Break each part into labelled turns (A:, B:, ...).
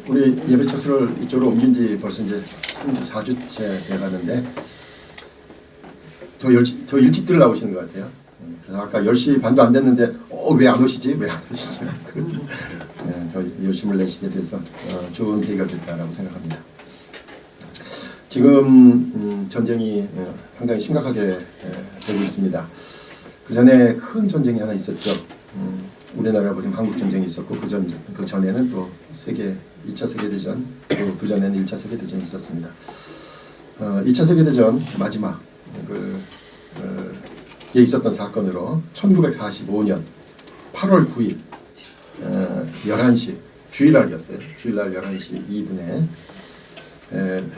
A: 우리 예배 처소를 이쪽으로 옮긴 지 벌써 이제 4주째 돼가는데 더 일찍 들어오시는 것 같아요. 그래서 아까 10시 반도 안 됐는데 왜 안 오시지? 왜 안 오시지? 더 열심을 내시게 돼서 좋은 계기가 됐다라고 생각합니다. 지금 전쟁이 상당히 심각하게 되고 있습니다. 그 전에 큰 전쟁이 하나 있었죠. 우리나라 보시면 한국 전쟁이 있었고 그 전에는 또 2차 세계대전, 또 그 전에는 1차 세계대전이 있었습니다. 2차 세계대전 마지막 에 있었던 사건으로 1945년 8월 9일 11시 주일날이었어요. 주일날 11시 2분에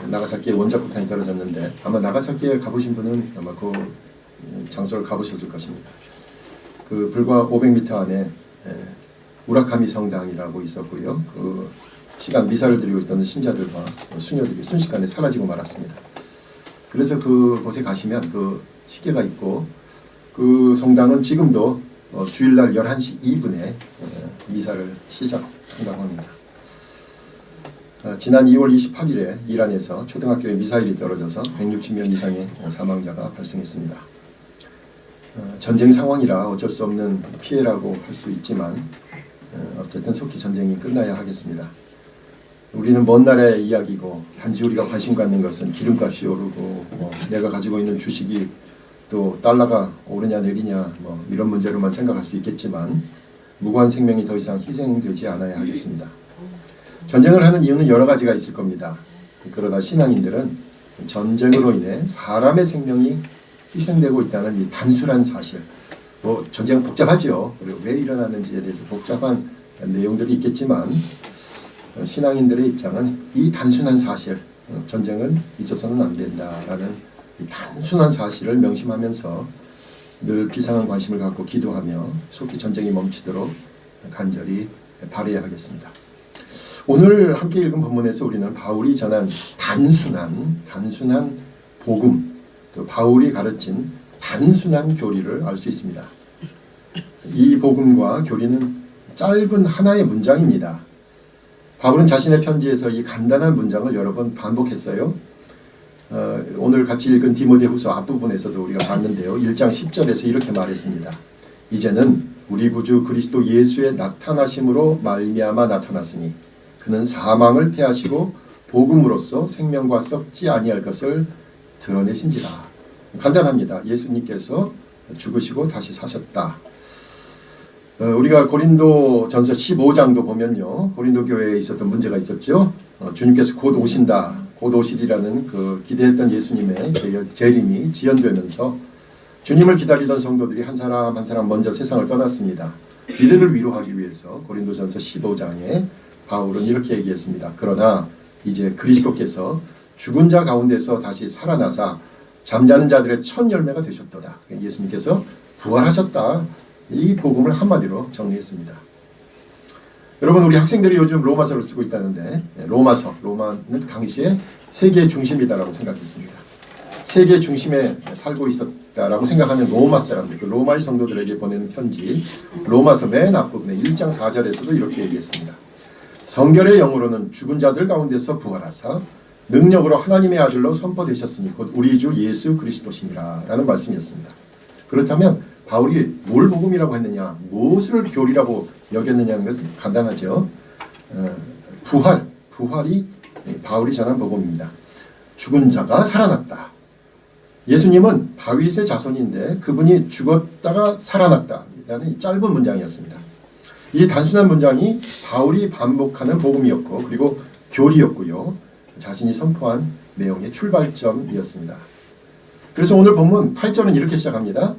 A: 나가사키에 원자폭탄이 떨어졌는데 아마 나가사키에 가보신 분은 아마 그 장소를 가보셨을 것입니다. 그 불과 500m 안에 우라카미 성당이라고 있었고요. 그 시간 미사를 드리고 있었던 신자들과 수녀들이 순식간에 사라지고 말았습니다. 그래서 그곳에 가시면 그 시계가 있고 그 성당은 지금도 주일날 11시 2분에 미사를 시작한다고 합니다. 지난 2월 28일에 이란에서 초등학교에 미사일이 떨어져서 160명 이상의 사망자가 발생했습니다. 전쟁 상황이라 어쩔 수 없는 피해라고 할 수 있지만 어쨌든 속히 전쟁이 끝나야 하겠습니다. 우리는 먼 나라의 이야기고 단지 우리가 관심 갖는 것은 기름값이 오르고 내가 가지고 있는 주식이 또 달러가 오르냐 내리냐 이런 문제로만 생각할 수 있겠지만 무고한 생명이 더 이상 희생되지 않아야 하겠습니다. 전쟁을 하는 이유는 여러 가지가 있을 겁니다. 그러나 신앙인들은 전쟁으로 인해 사람의 생명이 희생되고 있다는 이 단순한 사실, 전쟁은 복잡하죠. 그리고 왜 일어났는지에 대해서 복잡한 내용들이 있겠지만 신앙인들의 입장은 이 단순한 사실, 전쟁은 있어서는 안 된다라는 이 단순한 사실을 명심하면서 늘 비상한 관심을 갖고 기도하며 속히 전쟁이 멈추도록 간절히 바라야 하겠습니다. 오늘 함께 읽은 본문에서 우리는 바울이 전한 단순한 복음, 또 바울이 가르친 단순한 교리를 알 수 있습니다. 이 복음과 교리는 짧은 하나의 문장입니다. 바울은 자신의 편지에서 이 간단한 문장을 여러 번 반복했어요. 오늘 같이 읽은 디모데후서 앞부분에서도 우리가 봤는데요. 1장 10절에서 이렇게 말했습니다. 이제는 우리 구주 그리스도 예수의 나타나심으로 말미암아 나타났으니 그는 사망을 패하시고 복음으로써 생명과 썩지 아니할 것을 드러내신지라. 간단합니다. 예수님께서 죽으시고 다시 사셨다. 우리가 고린도 전서 15장도 보면요. 고린도 교회에 있었던 문제가 있었죠. 주님께서 곧 오신다. 곧 오시리라는 그 기대했던 예수님의 재림이 지연되면서 주님을 기다리던 성도들이 한 사람 한 사람 먼저 세상을 떠났습니다. 이들을 위로하기 위해서 고린도 전서 15장에 바울은 이렇게 얘기했습니다. 그러나 이제 그리스도께서 죽은 자 가운데서 다시 살아나사 잠자는 자들의 첫 열매가 되셨도다. 예수님께서 부활하셨다. 이 복음을 한마디로 정리했습니다. 여러분, 우리 학생들이 요즘 로마서를 쓰고 있다는데 로마는 당시에 세계의 중심이다라고 생각했습니다. 세계 중심에 살고 있었다라고 생각하는 로마 사람들, 그 로마의 성도들에게 보내는 편지 로마서 맨 앞부분에 1장 4절에서도 이렇게 얘기했습니다. 성결의 영으로는 죽은 자들 가운데서 부활하사 능력으로 하나님의 아들로 선포되셨으니 곧 우리 주 예수 그리스도시니라 라는 말씀이었습니다. 그렇다면 바울이 뭘 복음이라고 했느냐, 무엇을 교리라고 여겼느냐는 것은 간단하죠. 부활이 바울이 전한 복음입니다. 죽은 자가 살아났다. 예수님은 다윗의 자손인데 그분이 죽었다가 살아났다라는 이 짧은 문장이었습니다. 이 단순한 문장이 바울이 반복하는 복음이었고 그리고 교리였고요. 자신이 선포한 내용의 출발점이었습니다. 그래서 오늘 본문 8절은 이렇게 시작합니다.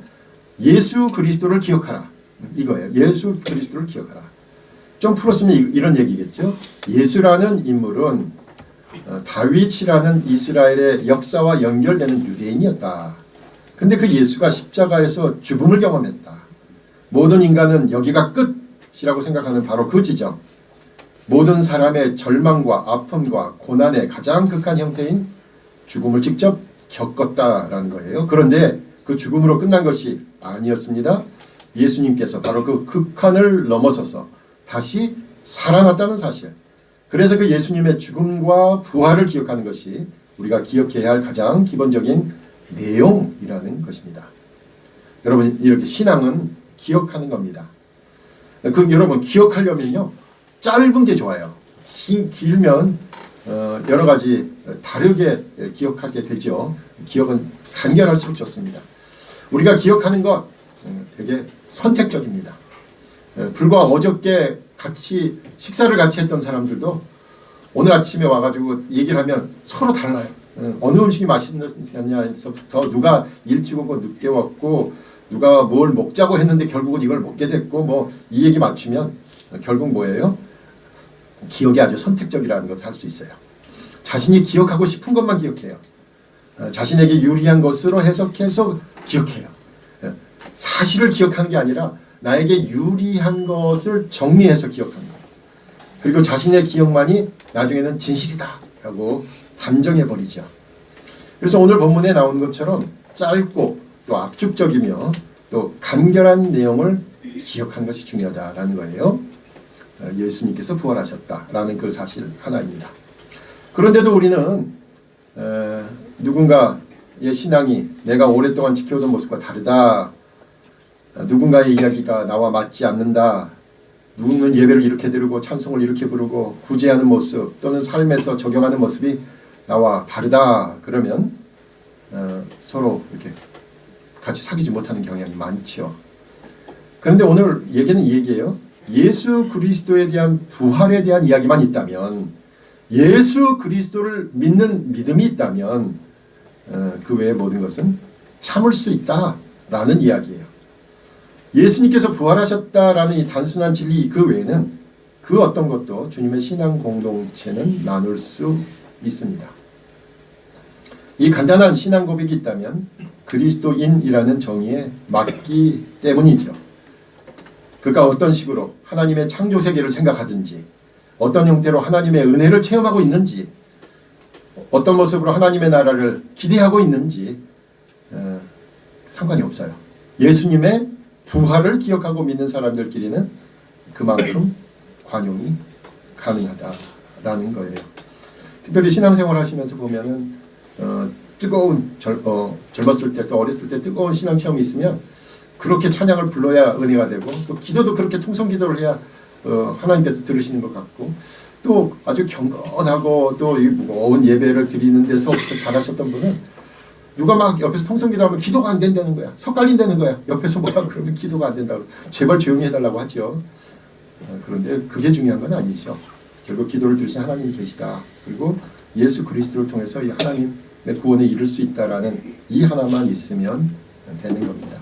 A: 예수 그리스도를 기억하라. 이거예요. 예수 그리스도를 기억하라. 좀 풀었으면 이런 얘기겠죠. 예수라는 인물은 다윗이라는 이스라엘의 역사와 연결되는 유대인이었다. 근데 그 예수가 십자가에서 죽음을 경험했다. 모든 인간은 여기가 끝이라고 생각하는 바로 그 지점. 모든 사람의 절망과 아픔과 고난의 가장 극한 형태인 죽음을 직접 겪었다라는 거예요. 그런데 그 죽음으로 끝난 것이 아니었습니다. 예수님께서 바로 그 극한을 넘어서서 다시 살아났다는 사실, 그래서 그 예수님의 죽음과 부활을 기억하는 것이 우리가 기억해야 할 가장 기본적인 내용이라는 것입니다. 여러분, 이렇게 신앙은 기억하는 겁니다. 그럼 여러분, 기억하려면요, 짧은 게 좋아요. 길면 여러 가지 다르게 기억하게 되죠. 기억은 간결할수록 좋습니다. 우리가 기억하는 것 되게 선택적입니다. 불과 어저께 같이 식사를 같이 했던 사람들도 오늘 아침에 와가지고 얘기를 하면 서로 달라요. 어느 음식이 맛있느냐부터 누가 일찍 오고 늦게 왔고 누가 뭘 먹자고 했는데 결국은 이걸 먹게 됐고 뭐 이 얘기 맞추면 결국 뭐예요? 기억이 아주 선택적이라는 것을 할 수 있어요. 자신이 기억하고 싶은 것만 기억해요. 자신에게 유리한 것으로 해석해서 기억해요. 사실을 기억하는 게 아니라 나에게 유리한 것을 정리해서 기억하는 거예요. 그리고 자신의 기억만이 나중에는 진실이다 라고 단정해버리죠. 그래서 오늘 본문에 나오는 것처럼 짧고 또 압축적이며 또 간결한 내용을 기억하는 것이 중요하다라는 거예요. 예수님께서 부활하셨다라는 그 사실 하나입니다. 그런데도 우리는 누군가의 신앙이 내가 오랫동안 지켜오던 모습과 다르다, 누군가의 이야기가 나와 맞지 않는다, 누구는 예배를 이렇게 드리고 찬송을 이렇게 부르고 구제하는 모습 또는 삶에서 적용하는 모습이 나와 다르다, 그러면 서로 이렇게 같이 사귀지 못하는 경향이 많죠. 그런데 오늘 얘기는 이 얘기예요. 예수 그리스도에 대한 부활에 대한 이야기만 있다면, 예수 그리스도를 믿는 믿음이 있다면 그 외의 모든 것은 참을 수 있다라는 이야기예요. 예수님께서 부활하셨다라는 이 단순한 진리 그 외에는 그 어떤 것도 주님의 신앙 공동체는 나눌 수 있습니다. 이 간단한 신앙 고백이 있다면 그리스도인이라는 정의에 맞기 때문이죠. 그가 어떤 식으로 하나님의 창조 세계를 생각하든지, 어떤 형태로 하나님의 은혜를 체험하고 있는지, 어떤 모습으로 하나님의 나라를 기대하고 있는지 상관이 없어요. 예수님의 부활을 기억하고 믿는 사람들끼리는 그만큼 관용이 가능하다라는 거예요. 특별히 신앙생활 하시면서 보면은 뜨거운 젊었을 때 또 어렸을 때 뜨거운 신앙 체험이 있으면 그렇게 찬양을 불러야 은혜가 되고, 또 기도도 그렇게 통성 기도를 해야 하나님께서 들으시는 것 같고, 또 아주 경건하고 또 이 무거운 예배를 드리는 데서부터 잘하셨던 분은 누가 막 옆에서 통성 기도하면 기도가 안 된다는 거야. 섞갈린다는 거야. 옆에서 뭐라 그러면 기도가 안 된다고. 제발 조용히 해달라고 하죠. 그런데 그게 중요한 건 아니죠. 결국 기도를 들으신 하나님이 계시다. 그리고 예수 그리스도를 통해서 이 하나님의 구원에 이를 수 있다라는 이 하나만 있으면 되는 겁니다.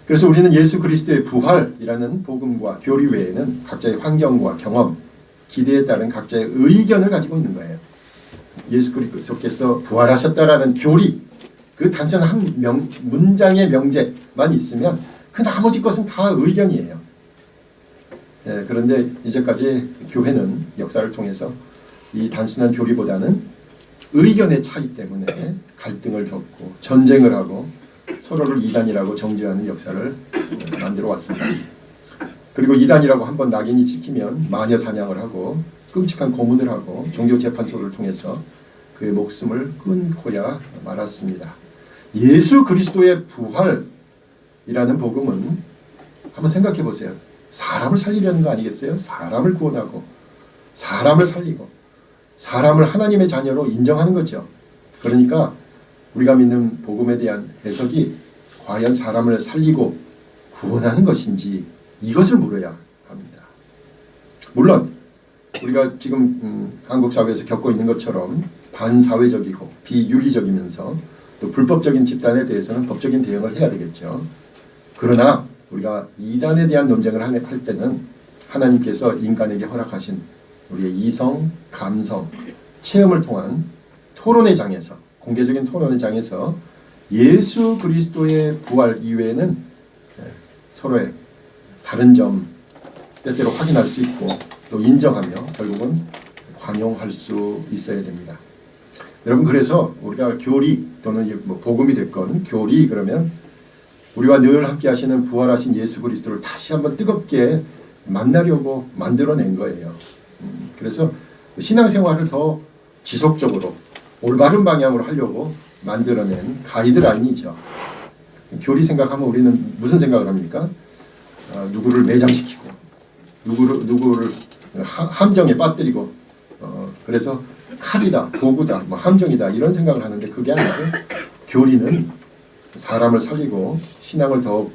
A: 그래서 우리는 예수 그리스도의 부활이라는 복음과 교리 외에는 각자의 환경과 경험, 기대에 따른 각자의 의견을 가지고 있는 거예요. 예수 그리스도께서 부활하셨다라는 교리, 그 단순한 한 문장의 명제만 있으면 그 나머지 것은 다 의견이에요. 그런데 이제까지 교회는 역사를 통해서 이 단순한 교리보다는 의견의 차이 때문에 갈등을 겪고 전쟁을 하고 서로를 이단이라고 정죄하는 역사를 만들어 왔습니다. 그리고 이단이라고 한번 낙인이 찍히면 마녀 사냥을 하고 끔찍한 고문을 하고 종교재판소를 통해서 그의 목숨을 끊고야 말았습니다. 예수 그리스도의 부활이라는 복음은 한번 생각해 보세요. 사람을 살리려는 거 아니겠어요? 사람을 구원하고 사람을 살리고 사람을 하나님의 자녀로 인정하는 거죠. 그러니까 우리가 믿는 복음에 대한 해석이 과연 사람을 살리고 구원하는 것인지 이것을 물어야 합니다. 물론 우리가 지금 한국 사회에서 겪고 있는 것처럼 반사회적이고 비윤리적이면서 또 불법적인 집단에 대해서는 법적인 대응을 해야 되겠죠. 그러나 우리가 이단에 대한 논쟁을 할 때는 하나님께서 인간에게 허락하신 우리의 이성, 감성, 체험을 통한 토론의 장에서, 공개적인 토론의 장에서 예수 그리스도의 부활 이외에는 서로의 다른 점 때때로 확인할 수 있고 또 인정하며 결국은 관용할 수 있어야 됩니다. 여러분, 그래서 우리가 교리 또는 뭐 복음이 됐건 교리 그러면 우리와 늘 함께 하시는 부활하신 예수 그리스도를 다시 한번 뜨겁게 만나려고 만들어낸 거예요. 그래서 신앙생활을 더 지속적으로 올바른 방향으로 하려고 만들어낸 가이드라인이죠. 교리 생각하면 우리는 무슨 생각을 합니까? 누구를 매장시키고 누구를 함정에 빠뜨리고 그래서 칼이다, 도구다, 뭐 함정이다 이런 생각을 하는데 그게 아니고 교리는 사람을 살리고 신앙을 더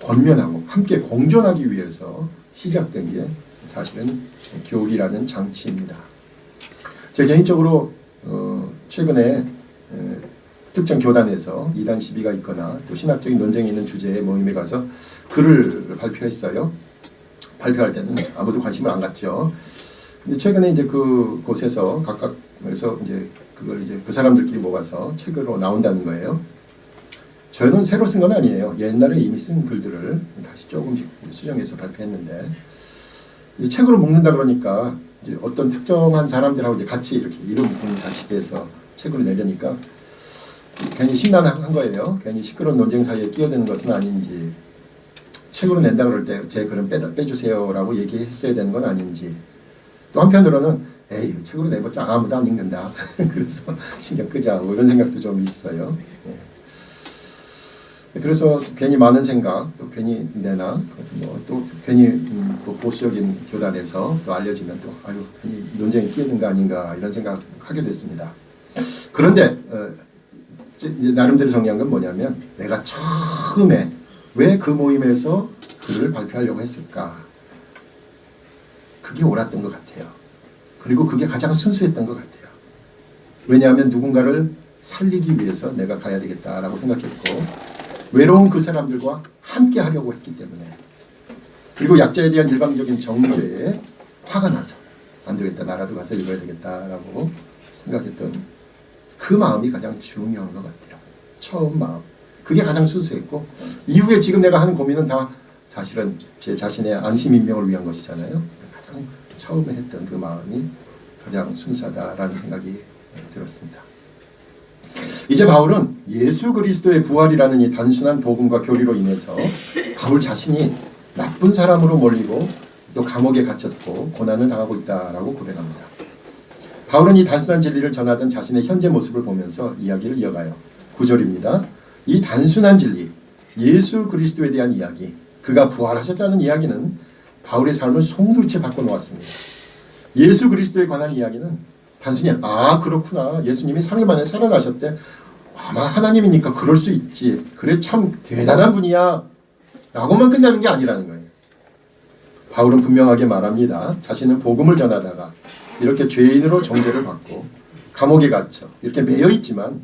A: 권면하고 함께 공존하기 위해서 시작된 게 사실은 교리라는 장치입니다. 제 개인적으로 최근에 특정 교단에서 이단 시비가 있거나 또 신학적인 논쟁이 있는 주제의 모임에 가서 글을 발표했어요. 발표할 때는 아무도 관심을 안 갖죠. 근데 최근에 이제 그곳에서 각각에서 이제 그걸 이제 그 사람들끼리 모아서 책으로 나온다는 거예요. 저는 새로 쓴 건 아니에요. 옛날에 이미 쓴 글들을 다시 조금씩 수정해서 발표했는데 이제 책으로 묶는다 그러니까 이제 어떤 특정한 사람들하고 이제 같이 이렇게 이름 같이 돼서 책으로 내려니까 괜히 심란한 거예요. 괜히 시끄러운 논쟁 사이에 끼어드는 것은 아닌지, 책으로 낸다 그럴 때 제 글은 빼주세요라고 얘기했어야 되는 건 아닌지, 또 한편으로는 에이 책으로 내봤자 아무도 안 읽는다 그래서 신경 끄자 뭐 이런 생각도 좀 있어요. 예. 그래서 괜히 많은 생각, 또 괜히 내나 또 괜히 또 보수적인 교단에서 또 알려지면 또 아유 괜히 논쟁에 끼어든 거 아닌가 이런 생각하게 됐습니다. 그런데 이제 나름대로 정리한 건 뭐냐면 내가 처음에 왜 그 모임에서 글을 발표하려고 했을까? 그게 옳았던 것 같아요. 그리고 그게 가장 순수했던 것 같아요. 왜냐하면 누군가를 살리기 위해서 내가 가야 되겠다라고 생각했고 외로운 그 사람들과 함께 하려고 했기 때문에, 그리고 약자에 대한 일방적인 정죄에 화가 나서 안 되겠다, 나라도 가서 읽어야 되겠다라고 생각했던 그 마음이 가장 중요한 것 같아요. 처음 마음. 그게 가장 순수했고 이후에 지금 내가 하는 고민은 다 사실은 제 자신의 안심인명을 위한 것이잖아요. 가장 처음에 했던 그 마음이 가장 순수하다라는 생각이 들었습니다. 이제 바울은 예수 그리스도의 부활이라는 이 단순한 복음과 교리로 인해서 바울 자신이 나쁜 사람으로 몰리고 또 감옥에 갇혔고 고난을 당하고 있다라고 고백합니다. 바울은 이 단순한 진리를 전하던 자신의 현재 모습을 보면서 이야기를 이어가요. 9절입니다. 이 단순한 진리, 예수 그리스도에 대한 이야기, 그가 부활하셨다는 이야기는 바울의 삶을 송두리째 바꿔놓았습니다. 예수 그리스도에 관한 이야기는 단순히 그렇구나, 예수님이 3일 만에 살아나셨대, 아마 하나님이니까 그럴 수 있지, 그래 참 대단한 분이야 라고만 끝나는 게 아니라는 거예요. 바울은 분명하게 말합니다. 자신은 복음을 전하다가 이렇게 죄인으로 정죄를 받고 감옥에 갇혀 이렇게 매여 있지만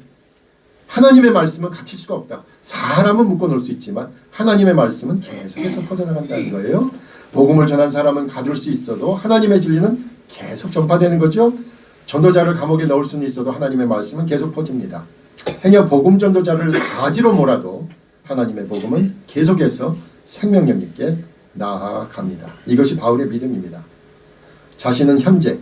A: 하나님의 말씀은 갇힐 수가 없다. 사람은 묶어놓을 수 있지만 하나님의 말씀은 계속해서 퍼져나간다는 거예요. 복음을 전한 사람은 가둘 수 있어도 하나님의 진리는 계속 전파되는 거죠. 전도자를 감옥에 넣을 수는 있어도 하나님의 말씀은 계속 퍼집니다. 행여 복음 전도자를 가지로 몰아도 하나님의 복음은 계속해서 생명력 있게 나아갑니다. 이것이 바울의 믿음입니다. 자신은 현재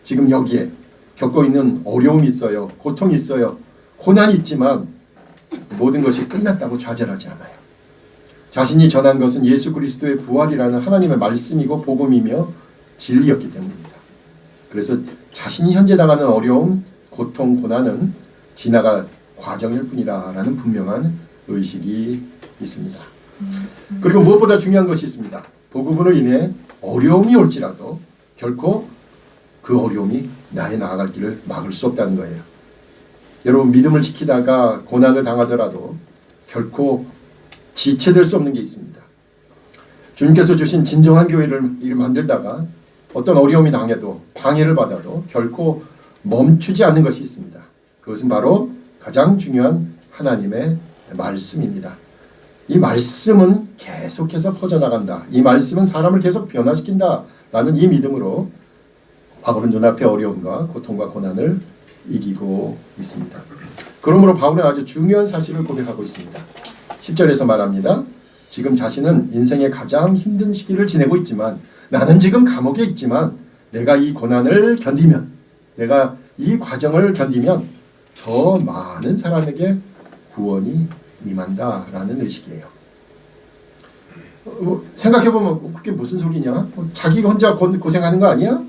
A: 지금 여기에 겪고 있는 어려움이 있어요. 고통이 있어요. 고난이 있지만 모든 것이 끝났다고 좌절하지 않아요. 자신이 전한 것은 예수 그리스도의 부활이라는 하나님의 말씀이고 복음이며 진리였기 때문입니다. 그래서 자신이 현재 당하는 어려움, 고통, 고난은 지나갈 과정일 뿐이라는 분명한 의식이 있습니다. 그리고 무엇보다 중요한 것이 있습니다. 복음으로 인해 어려움이 올지라도 결코 그 어려움이 나의 나아갈 길을 막을 수 없다는 거예요. 여러분, 믿음을 지키다가 고난을 당하더라도 결코 지체될 수 없는 게 있습니다. 주님께서 주신 진정한 교회를 만들다가 어떤 어려움이 당해도 방해를 받아도 결코 멈추지 않는 것이 있습니다. 그것은 바로 가장 중요한 하나님의 말씀입니다. 이 말씀은 계속해서 퍼져나간다. 이 말씀은 사람을 계속 변화시킨다 라는 이 믿음으로 바울은 눈앞의 어려움과 고통과 고난을 이기고 있습니다. 그러므로 바울은 아주 중요한 사실을 고백하고 있습니다. 10절에서 말합니다. 지금 자신은 인생의 가장 힘든 시기를 지내고 있지만, 나는 지금 감옥에 있지만 내가 이 고난을 견디면, 내가 이 과정을 견디면 더 많은 사람에게 구원이 임한다라는 의식이에요. 생각해보면 그게 무슨 소리냐? 자기가 혼자 고생하는 거 아니야?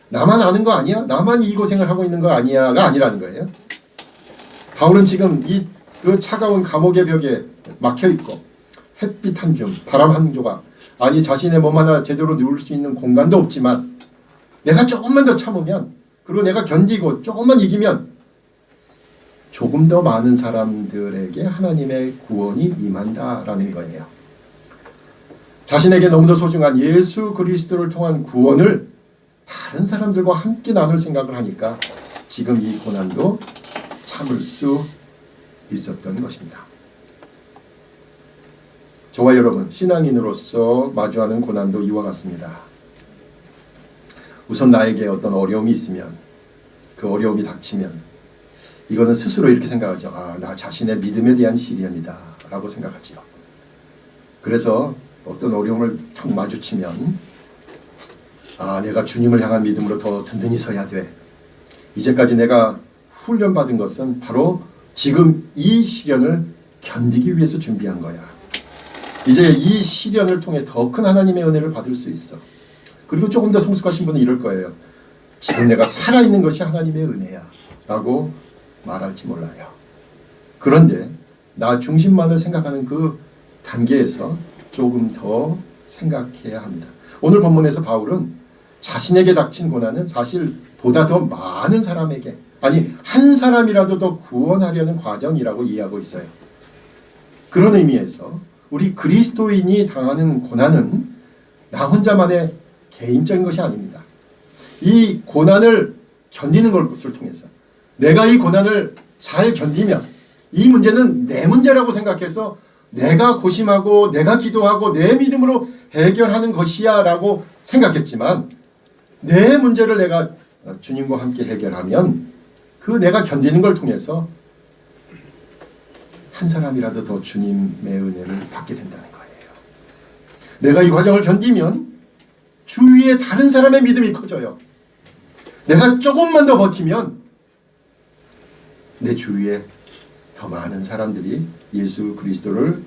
A: 나만 아는 거 아니야? 나만 이 고생을 하고 있는 거 아니야가 아니라는 거예요. 바울은 지금 그 차가운 감옥의 벽에 막혀 있고 햇빛 한 줌, 바람 한 조각, 아니 자신의 몸 하나 제대로 누울 수 있는 공간도 없지만 내가 조금만 더 참으면, 그리고 내가 견디고 조금만 이기면 조금 더 많은 사람들에게 하나님의 구원이 임한다라는 거예요. 자신에게 너무도 소중한 예수 그리스도를 통한 구원을 다른 사람들과 함께 나눌 생각을 하니까 지금 이 고난도 참을 수 있었던 것입니다. 저와 여러분, 신앙인으로서 마주하는 고난도 이와 같습니다. 우선 나에게 어떤 어려움이 있으면, 그 어려움이 닥치면 이거는 스스로 이렇게 생각하죠. 나 자신의 믿음에 대한 시련이다 라고 생각하죠. 그래서 어떤 어려움을 탁 마주치면 내가 주님을 향한 믿음으로 더 든든히 서야 돼. 이제까지 내가 훈련받은 것은 바로 지금 이 시련을 견디기 위해서 준비한 거야. 이제 이 시련을 통해 더 큰 하나님의 은혜를 받을 수 있어. 그리고 조금 더 성숙하신 분은 이럴 거예요. 지금 내가 살아있는 것이 하나님의 은혜야 라고 말할지 몰라요. 그런데 나 중심만을 생각하는 그 단계에서 조금 더 생각해야 합니다. 오늘 본문에서 바울은 자신에게 닥친 고난은 사실 보다 더 많은 사람에게, 아니 한 사람이라도 더 구원하려는 과정이라고 이해하고 있어요. 그런 의미에서 우리 그리스도인이 당하는 고난은 나 혼자만의 개인적인 것이 아닙니다. 이 고난을 견디는 것을 통해서 내가 이 고난을 잘 견디면 이 문제는 내 문제라고 생각해서 내가 고심하고 내가 기도하고 내 믿음으로 해결하는 것이야 라고 생각했지만, 내 문제를 내가 주님과 함께 해결하면 그 내가 견디는 걸 통해서 한 사람이라도 더 주님의 은혜를 받게 된다는 거예요. 내가 이 과정을 견디면 주위에 다른 사람의 믿음이 커져요. 내가 조금만 더 버티면 내 주위에 더 많은 사람들이 예수 그리스도를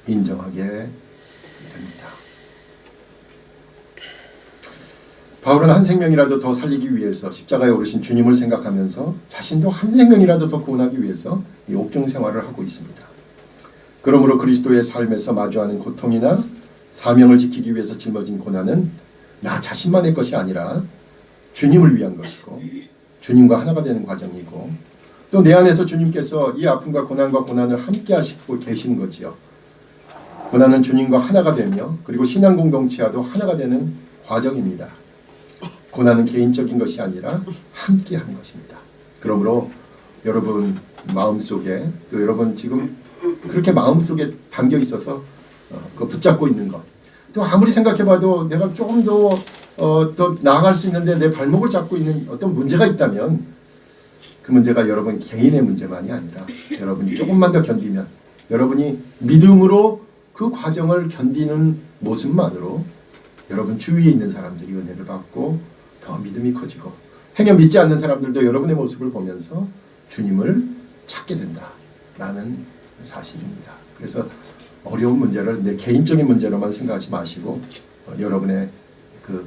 A: 인정하게 됩니다. 바울은 한 생명이라도 더 살리기 위해서 십자가에 오르신 주님을 생각하면서 자신도 한 생명이라도 더 구원하기 위해서 이 옥중 생활을 하고 있습니다. 그러므로 그리스도의 삶에서 마주하는 고통이나 사명을 지키기 위해서 짊어진 고난은 나 자신만의 것이 아니라 주님을 위한 것이고 주님과 하나가 되는 과정이고, 또 내 안에서 주님께서 이 아픔과 고난을 함께 하시고 계시는 거지요. 고난은 주님과 하나가 되며 그리고 신앙 공동체와도 하나가 되는 과정입니다. 고난은 개인적인 것이 아니라 함께 하는 것입니다. 그러므로 여러분 마음속에, 또 여러분 지금 그렇게 마음속에 담겨 있어서 그 붙잡고 있는 것, 또 아무리 생각해봐도 내가 조금 더 나아갈 수 있는데 내 발목을 잡고 있는 어떤 문제가 있다면 그 문제가 여러분 개인의 문제만이 아니라 여러분이 조금만 더 견디면, 여러분이 믿음으로 그 과정을 견디는 모습만으로 여러분 주위에 있는 사람들이 은혜를 받고 더 믿음이 커지고, 행여 믿지 않는 사람들도 여러분의 모습을 보면서 주님을 찾게 된다라는 사실입니다. 그래서 어려운 문제를 내 개인적인 문제로만 생각하지 마시고 여러분의 그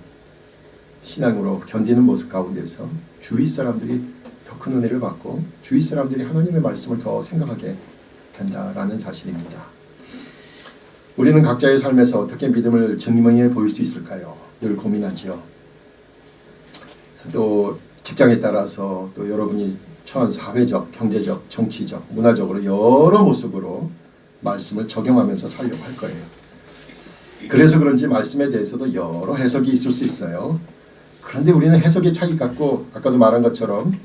A: 신앙으로 견디는 모습 가운데서 주위 사람들이 더 큰 은혜를 받고 주위 사람들이 하나님의 말씀을 더 생각하게 된다라는 사실입니다. 우리는 각자의 삶에서 어떻게 믿음을 증명해 보일 수 있을까요? 늘 고민하지요. 또 직장에 따라서 또 여러분이 처한 사회적, 경제적, 정치적, 문화적으로 여러 모습으로 말씀을 적용하면서 살려고 할 거예요. 그래서 그런지 말씀에 대해서도 여러 해석이 있을 수 있어요. 그런데 우리는 해석의 차이 갖고 아까도 말한 것처럼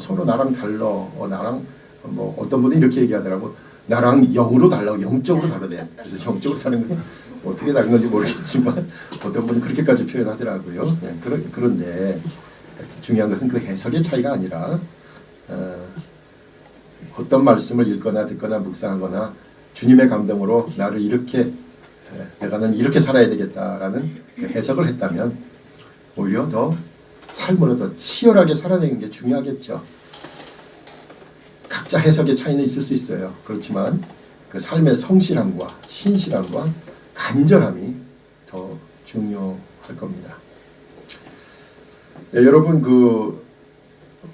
A: 서로 나랑 달라, 나랑 뭐 어떤 분이 이렇게 얘기하더라고. 나랑 영으로 달라, 영적으로 다르대. 그래서 영적으로 다른 건 어떻게 다른 건지 모르겠지만 어떤 분은 그렇게까지 표현하더라고요. 네, 그런데 중요한 것은 그 해석의 차이가 아니라 어떤 말씀을 읽거나 듣거나 묵상하거나 주님의 감동으로 나를 이렇게 내가는 이렇게 살아야 되겠다라는 그 해석을 했다면 오히려 더 삶으로 더 치열하게 살아내는 게 중요하겠죠. 각자 해석의 차이는 있을 수 있어요. 그렇지만 그 삶의 성실함과 신실함과 간절함이 더 중요할 겁니다. 여러분 그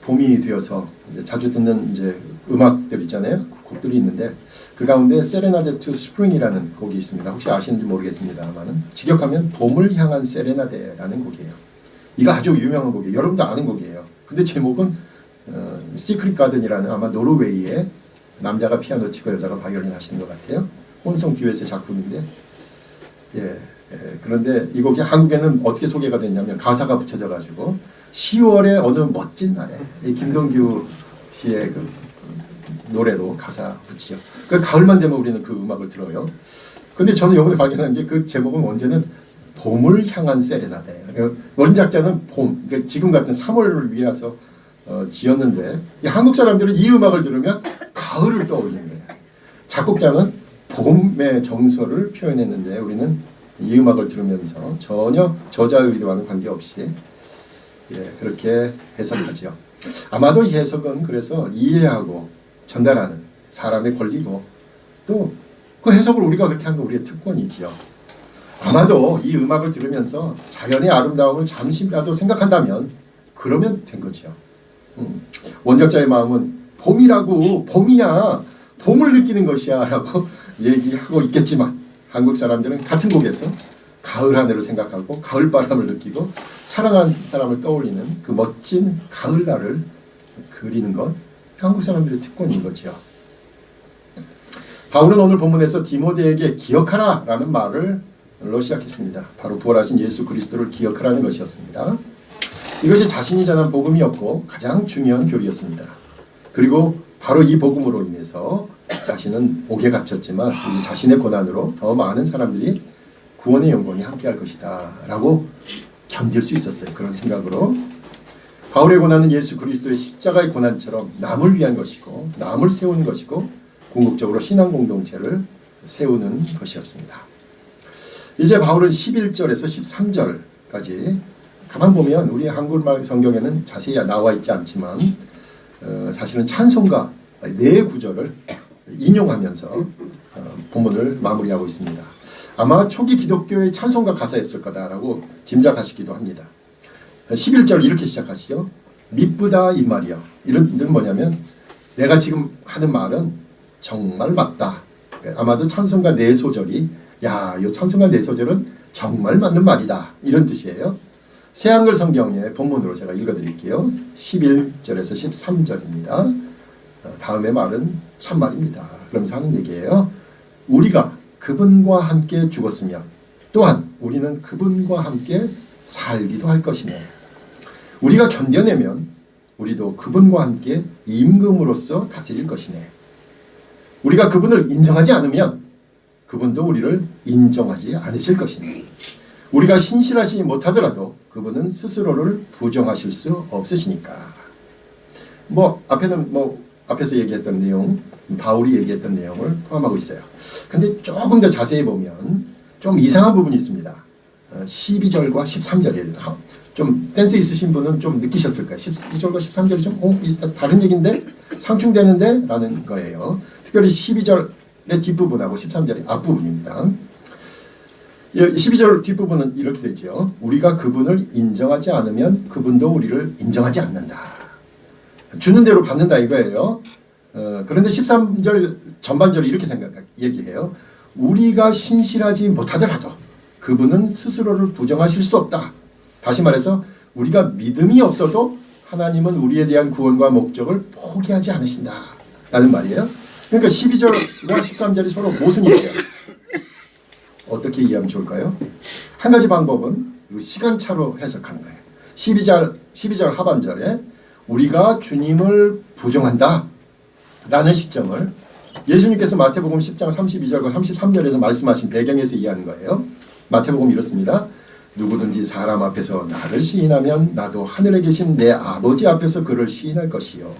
A: 봄이 되어서 이제 자주 듣는 이제 음악들 있잖아요. 곡들이 있는데 그 가운데 세레나데 투 스프링이라는 곡이 있습니다. 혹시 아시는지 모르겠습니다만은 직역하면 봄을 향한 세레나데라는 곡이에요. 이거 아주 유명한 곡이에요. 여러분도 아는 곡이에요. 근데 제목은 시크릿 가든이라는 아마 노르웨이의 남자가 피아노 치고 여자가 바이올린 하시는 것 같아요. 혼성 듀엣의 작품인데 그런데 이 곡이 한국에는 어떻게 소개가 됐냐면 가사가 붙여져 가지고 10월의 어느 멋진 날에 김동규 씨의 그 노래로 가사 붙이죠. 그 가을만 되면 우리는 그 음악을 들어요. 근데 저는 이번에 발견한 게 그 제목은 언제는 봄을 향한 세레나데예요. 원작자는 봄, 그러니까 지금 같은 3월을 위해서 지었는데 한국 사람들은 이 음악을 들으면 가을을 떠올리는 거예요. 작곡자는 봄의 정서를 표현했는데 우리는 이 음악을 들으면서 전혀 저자의 의도와는 관계없이 그렇게 해석하죠. 아마도 이 해석은 그래서 이해하고 전달하는 사람의 권리고 또 그 해석을 우리가 그렇게 하는 건 우리의 특권이지요. 아마도 이 음악을 들으면서 자연의 아름다움을 잠시라도 생각한다면 그러면 된 거죠. 원작자의 마음은 봄이라고, 봄이야, 봄을 느끼는 것이야 라고 얘기하고 있겠지만 한국 사람들은 같은 곡에서 가을 하늘을 생각하고 가을 바람을 느끼고 사랑한 사람을 떠올리는 그 멋진 가을날을 그리는 것, 한국 사람들의 특권인 거죠. 바울은 오늘 본문에서 디모데에게 기억하라 라는 말을 시작했습니다. 바로 부활하신 예수 그리스도를 기억하라는 것이었습니다. 이것이 자신이 전한 복음이었고 가장 중요한 교리였습니다. 그리고 바로 이 복음으로 인해서 자신은 옥에 갇혔지만 이 자신의 고난으로 더 많은 사람들이 구원의 영광이 함께할 것이다 라고 견딜 수 있었어요. 그런 생각으로 바울의 고난은 예수 그리스도의 십자가의 고난처럼 남을 위한 것이고 남을 세우는 것이고 궁극적으로 신앙 공동체를 세우는 것이었습니다. 이제 바울은 11절에서 13절까지 가만 보면 우리 한글말 성경에는 자세히 나와 있지 않지만 사실은 찬송가 4구절을 인용하면서 본문을 마무리하고 있습니다. 아마 초기 기독교의 찬송가 가사였을 거다라고 짐작하시기도 합니다. 11절 이렇게 시작하시죠. 미쁘다 이 말이여. 이런 뜻은 뭐냐면 내가 지금 하는 말은 정말 맞다. 아마도 찬송가 4소절이 야, 이 찬송가 4소절은 정말 맞는 말이다. 이런 뜻이에요. 새한글 성경의 본문으로 제가 읽어드릴게요. 11절에서 13절입니다. 다음의 말은 참말입니다. 그러면서 하는 얘기예요. 우리가 그분과 함께 죽었으면 또한 우리는 그분과 함께 살기도 할 것이네. 우리가 견뎌내면 우리도 그분과 함께 임금으로서 다스릴 것이네. 우리가 그분을 인정하지 않으면 그분도 우리를 인정하지 않으실 것이네. 우리가 신실하지 못하더라도 그분은 스스로를 부정하실 수 없으시니까. 앞에서 얘기했던 내용, 바울이 얘기했던 내용을 포함하고 있어요. 근데 조금 더 자세히 보면 좀 이상한 부분이 있습니다. 12절과 13절이에요. 좀 센스 있으신 분은 좀 느끼셨을 거예요. 12절과 13절이 좀 다른 얘기인데 상충되는데 라는 거예요. 특별히 12절의 뒷부분하고 13절의 앞부분입니다. 12절 뒷부분은 이렇게 되죠. 우리가 그분을 인정하지 않으면 그분도 우리를 인정하지 않는다. 주는 대로 받는다 이거예요. 그런데 13절 전반절이 이렇게 얘기해요. 우리가 신실하지 못하더라도 그분은 스스로를 부정하실 수 없다. 다시 말해서 우리가 믿음이 없어도 하나님은 우리에 대한 구원과 목적을 포기하지 않으신다 라는 말이에요. 그러니까 12절과 13절이 서로 모순이에요. 어떻게 이해하면 좋을까요? 한 가지 방법은 시간차로 해석하는 거예요. 12절 하반절에 우리가 주님을 부정한다 라는 시점을 예수님께서 마태복음 10장 32절과 33절에서 말씀하신 배경에서 이해하는 거예요. 마태복음 이렇습니다. 누구든지 사람 앞에서 나를 시인하면 나도 하늘에 계신 내 아버지 앞에서 그를 시인할 것이요.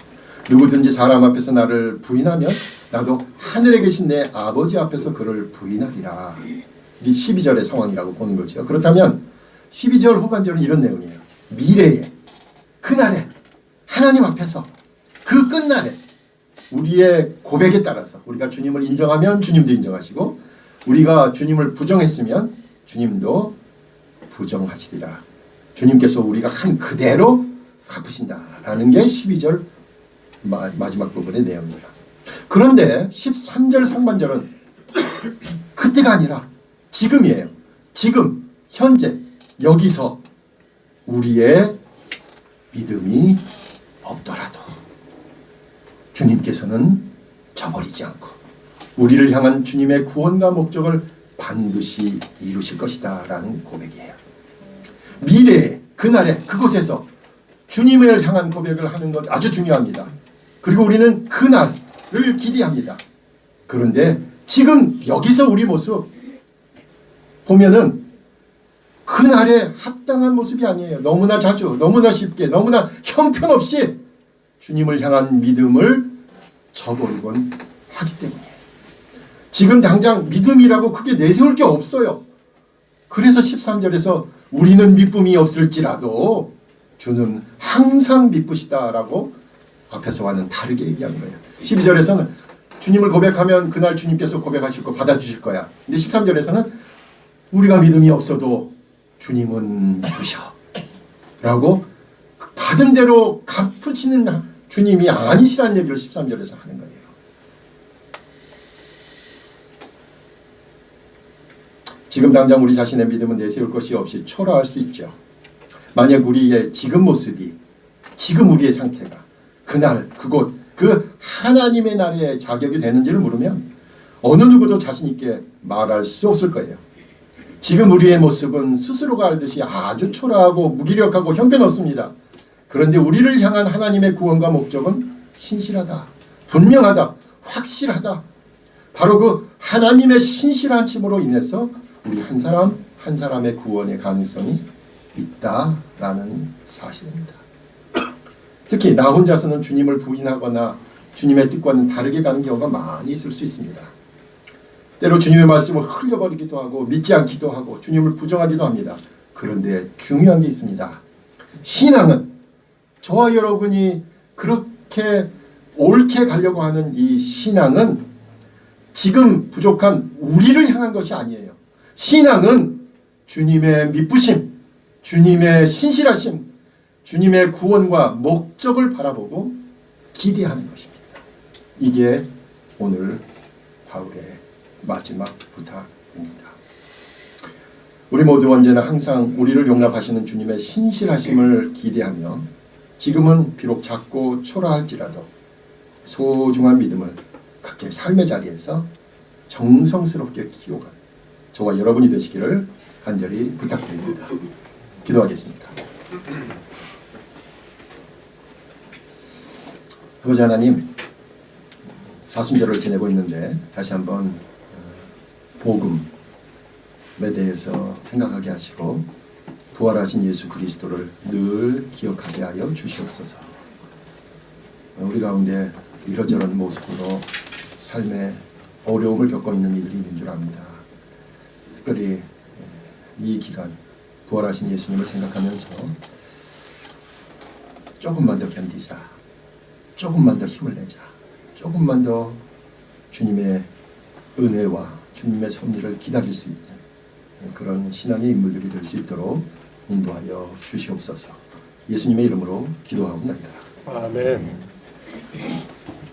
A: 누구든지 사람 앞에서 나를 부인하면 나도 하늘에 계신 내 아버지 앞에서 그를 부인하리라. 이게 12절의 상황이라고 보는 거죠. 그렇다면 12절 후반절은 이런 내용이에요. 미래에 그날에 하나님 앞에서 그 끝날에 우리의 고백에 따라서 우리가 주님을 인정하면 주님도 인정하시고 우리가 주님을 부정했으면 주님도 부정하시리라. 주님께서 우리가 한 그대로 갚으신다라는 게 12절 마지막 부분의 내용입니다. 그런데 13절 상반절은 그때가 아니라 지금이에요. 지금 현재 여기서 우리의 믿음이 없더라도 주님께서는 저버리지 않고 우리를 향한 주님의 구원과 목적을 반드시 이루실 것이다 라는 고백이에요. 미래에 그날에 그곳에서 주님을 향한 고백을 하는 것 아주 중요합니다. 그리고 우리는 그날을 기대합니다. 그런데 지금 여기서 우리 모습 보면은 그날에 합당한 모습이 아니에요. 너무나 자주, 너무나 쉽게, 너무나 형편없이 주님을 향한 믿음을 저버리곤 하기 때문이에요. 지금 당장 믿음이라고 크게 내세울 게 없어요. 그래서 13절에서 우리는 미쁨이 없을지라도 주는 항상 미쁘시다라고 앞에서와는 다르게 얘기한 거예요. 12절에서는 주님을 고백하면 그날 주님께서 고백하실 거 받아주실 거야. 근데 13절에서는 우리가 믿음이 없어도 주님은 미쁘셔 라고 받은 대로 갚으시는 주님이 아니시라는 얘기를 13절에서 하는 거예요. 지금 당장 우리 자신의 믿음은 내세울 것이 없이 초라할 수 있죠. 만약 우리의 지금 모습이, 지금 우리의 상태가 그날 그곳 그 하나님의 나라의 자격이 되는지를 물으면 어느 누구도 자신 있게 말할 수 없을 거예요. 지금 우리의 모습은 스스로가 알듯이 아주 초라하고 무기력하고 형편없습니다. 그런데 우리를 향한 하나님의 구원과 목적은 신실하다, 분명하다, 확실하다. 바로 그 하나님의 신실한 힘으로 인해서 우리 한 사람 한 사람의 구원의 가능성이 있다라는 사실입니다. 특히 나 혼자서는 주님을 부인하거나 주님의 뜻과는 다르게 가는 경우가 많이 있을 수 있습니다. 때로 주님의 말씀을 흘려버리기도 하고 믿지 않기도 하고 주님을 부정하기도 합니다. 그런데 중요한 게 있습니다. 신앙은 저와 여러분이 그렇게 옳게 가려고 하는 이 신앙은 지금 부족한 우리를 향한 것이 아니에요. 신앙은 주님의 미쁘심, 주님의 신실하심, 주님의 구원과 목적을 바라보고 기대하는 것입니다. 이게 오늘 바울의 마지막 부탁입니다. 우리 모두 언제나 항상 우리를 용납하시는 주님의 신실하심을 기대하며 지금은 비록 작고 초라할지라도 소중한 믿음을 각자의 삶의 자리에서 정성스럽게 키워간 저와 여러분이 되시기를 간절히 부탁드립니다. 기도하겠습니다. 아버지 하나님, 사순절을 지내고 있는데 다시 한번 복음에 대해서 생각하게 하시고 부활하신 예수 그리스도를 늘 기억하게 하여 주시옵소서. 우리 가운데 이러저런 모습으로 삶의 어려움을 겪고 있는 이들이 있는 줄 압니다. 특별히 이 기간 부활하신 예수님을 생각하면서 조금만 더 견디자, 조금만 더 힘을 내자, 조금만 더 주님의 은혜와 주님의 섭리를 기다릴 수 있는 그런 신앙의 인물들이 될 수 있도록 인도하여 주시옵소서. 예수님의 이름으로 기도하옵나이다.
B: 아멘.